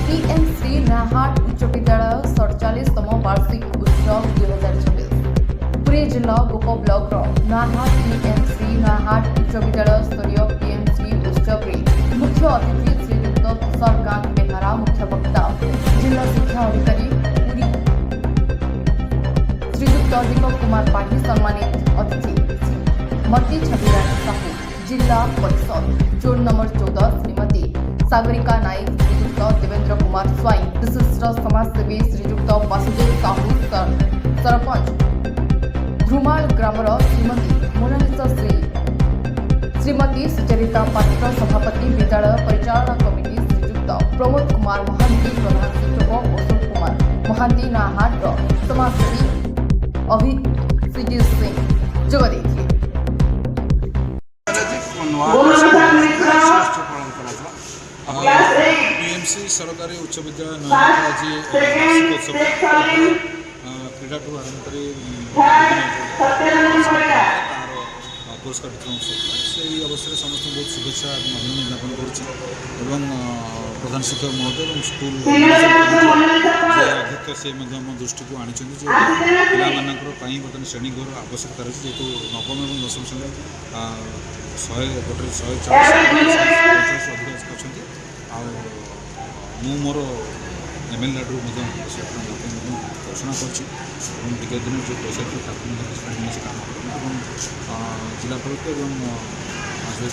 PM Shri नाहाट उच्च विद्यालय 47तम वार्षिक उत्सव 2026 पुरी जिला गोप ब्लॉक नाहाट पीएम श्री नाहाट उच्च विद्यालय स्तरीय पीएम श्री उत्सव मुख्य अतिथि श्रीयुक्त तुषारकांत बेहरा मुख्य वक्ता जिला शिक्षा अधिकारी पुरी श्रीयुक्त दीपक कुमार पाठी सम्मानित अतिथि मती छबिरानी साहू जिला परिषद जोन नंबर 14 श्रीमती सागरिका नाइक श्रीयुक्त देवेंद्र कुमार स्वाई विशिष्ट समाजसेवी श्रीयुक्त वासुदेव साहू सरपंच ध्रुमाल ग्रामर श्रीमती मोनालिसा श्रीमती सुचरिता पात्र सभापति विद्यालय परिचालना कमिटी श्रीयुक्त प्रमोद कुमार महांती प्रधान शिक्षक अशोक कुमार महांती नाहाट समाजसेवी अभिजीत सिंह जोग बीएमसी सरकारी उच्च विद्यालय नयागढ़ आज वार्षिकोत्सव क्रीडा ठूँ आरम्भ पुरस्कार वितरण उत्सव से अवसर समस्त बहुत शुभेच्छा अभिनंदन ज्ञापन करुँच प्रधान शिक्षक महोदय और स्कूल अध्यक्ष से दृष्टि को आनी पाई बर्तमान श्रेणीघर आवश्यकता रही जेहतु नवम और दशम श्रेणी 140 अधिक अच्छा मु मोर एमएलए रू घोषणा कर दिन जो पैसा काम जिलापाल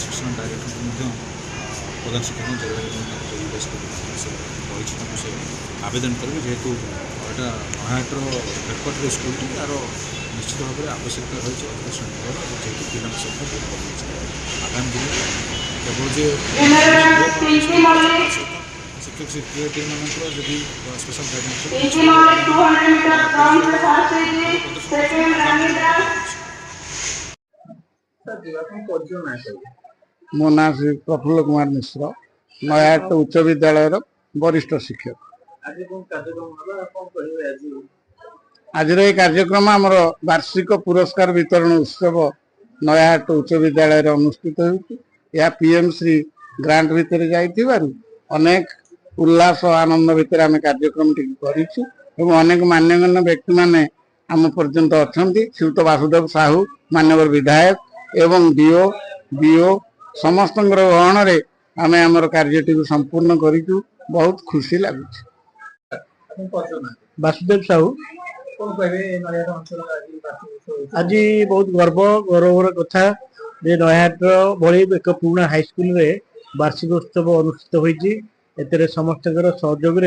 शिक्षण डायरेक्टर प्रधान शिक्षक आवेदन करेंगे जेहेतु यहाँ नयागढ़ हेडक्वार्टर स्कूल यार निश्चित भाव में आवश्यकता रही जेहेतु पिला संख्या आगामी दिन केवल शिक्षक शिक्षयित्री मानकर जदि स्पेशल मो ना श्री प्रफुल्ल कुमार मिश्र नयागढ़ उच्च विद्यालय वरिष्ठ शिक्षक आज कार्यक्रम आमर वार्षिक पुरस्कार वितरण उत्सव नयागढ़ उच्च विद्यालय अनुष्ठित हो पीएम श्री ग्रांट भितर जाइथिबारु अनेक उल्लास आनंद भितर आम कार्यक्रम अनेक मान्यगण्य व्यक्ति माने आम पर्यंत अच्छा श्रीयुक्त वासुदेव साहू मान्यवर विधायक एवं डीओ बीओ समस्त ग्रहण रे आमे आमर कार्यटी संपूर्ण करूँ बहुत खुशी लगुच। वासुदेव साहू आज बहुत गौरवर कथा नयागढ़ भली एक पुराना हाईस्कल रे वार्षिक उत्सव अनुष्ठित होती समस्त सहयोग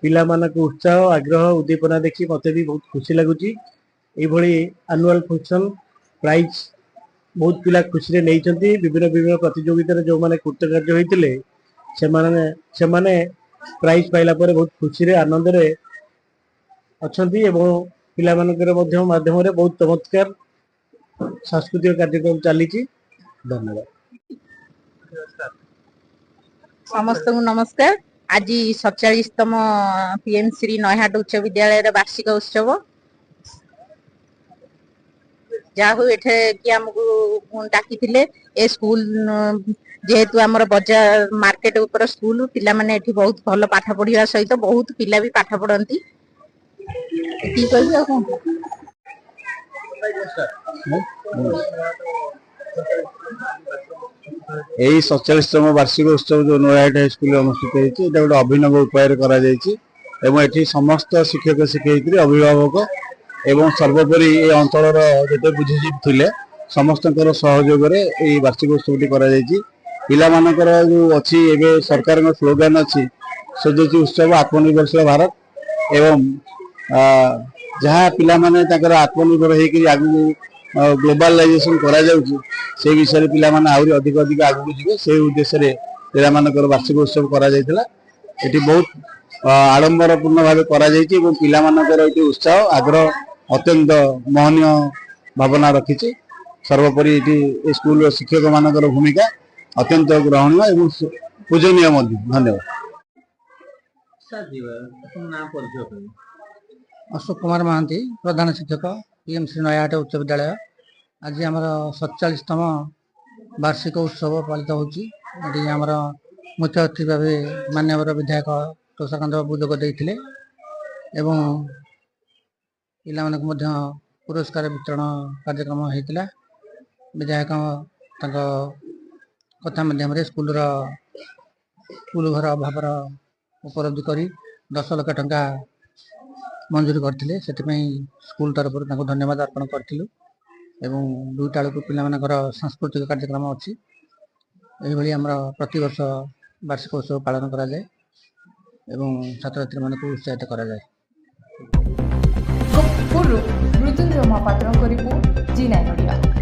पिला मानक उत्साह आग्रह उद्दीपना देखी मत भी बहुत खुशी लगुच। एनुअल फंक्शन प्राइज बहुत पिला खुशी रे नहीं विभिन्न विभिन्न प्रतियोगिता जो मैंने कृतकार्य होते से प्राइज पाइला पर बहुत खुशी रे आनंद रे अच्छी पिला माध्यम रे बहुत चमत्कार सांस्कृतिक कार्यक्रम चली। धन्यवाद समस्त नमस्कार। आज 47तम पीएम श्री नयागढ़ उच्च विद्यालय वार्षिक उत्सव जहाँ आमको डाकी ए स्कूल जेहेतु आमर बजार मार्केट ऊपर स्कूल पिला माने एठी बहुत भल पाठ पढ़िया सहित बहुत पिला भी पाठ पढ़ती यही 47तम वार्षिक उत्सव जो नयागढ़ हाईस्कल अनुष्ठित होती गोटे अभिनव उपाय समस्त शिक्षक शिक्षयित्री अभिभावक एवं सर्वोपरि ये अंचल जो बुद्धिजीवी थे समस्त सहयोग वार्षिक उत्सव पिला मानकर जो अच्छी सरकार स्लोगान अच्छी स्वदेशी उत्सव आत्मनिर्भरशील भारत एवं जहाँ पिला माने आत्मनिर्भर होकर आगू ग्लोबलाइजेशन करा से विषय पिला माने आहुरी अधिक अधिक आगू जी से उद्देश्य पिला मानकर वार्षिक उत्सव करा ये बहुत आडंबरपूर्ण भाव करा पिला मानकर उत्साह आग्रह अत्यंत मोहनीय भावना रखी सर्वोपरि स्कूल शिक्षक मानकर भूमिका अत्यंत ग्रहणीय एवं पूजनीय। धन्यवाद। अशोक कुमार महांती प्रधान शिक्षक पीएम श्री नयागढ़ उच्च विद्यालय आज आम 47तम वार्षिक उत्सव पालित होमर मुख्य अतिथि भाव मान्यवर विधायक ତୁଷାରକାନ୍ତ ବାବୁ ଯୋଗ ଦେଇଥିଲେ ଏବଂ ପିଲାମାନଙ୍କୁ ମଧ୍ୟ ପୁରସ୍କାର ବିତରଣ କାର୍ଯ୍ୟକ୍ରମ ହେଇଥିଲା। ବିଧାୟକ ତାଙ୍କ କଥା ମାଧ୍ୟମରେ ସ୍କୁଲ ଘର ଅଭାବର ଉପଲବ୍ଧି କରି 10 ଲକ୍ଷ ଟଙ୍କା ମଞ୍ଜୁରୀ କରିଥିଲେ। ସେଥିପାଇଁ ସ୍କୁଲ ତରଫରୁ ତାଙ୍କୁ ଧନ୍ୟବାଦ ଅର୍ପଣ କରିଥିଲୁ ଏବଂ 2ଟା ବେଳକୁ ପିଲାମାନଙ୍କର ସାଂସ୍କୃତିକ କାର୍ଯ୍ୟକ୍ରମ ଅଛି। ଏହିଭଳି ଆମର ପ୍ରତିବର୍ଷ ବାର୍ଷିକ ଉତ୍ସବ ପାଳନ କରାଯାଏ ଏବଂ ଛାତ୍ରଛାତ୍ରୀମାନଙ୍କୁ ଉତ୍ସାହିତ କରାଯାଏ। ଗୋପପୁରରୁ ମୃତ୍ୟୁଞ୍ଜୟ ମହାପାତ୍ରଙ୍କ ରିପୋର୍ଟ, ଜି9 ଓଡ଼ିଆ।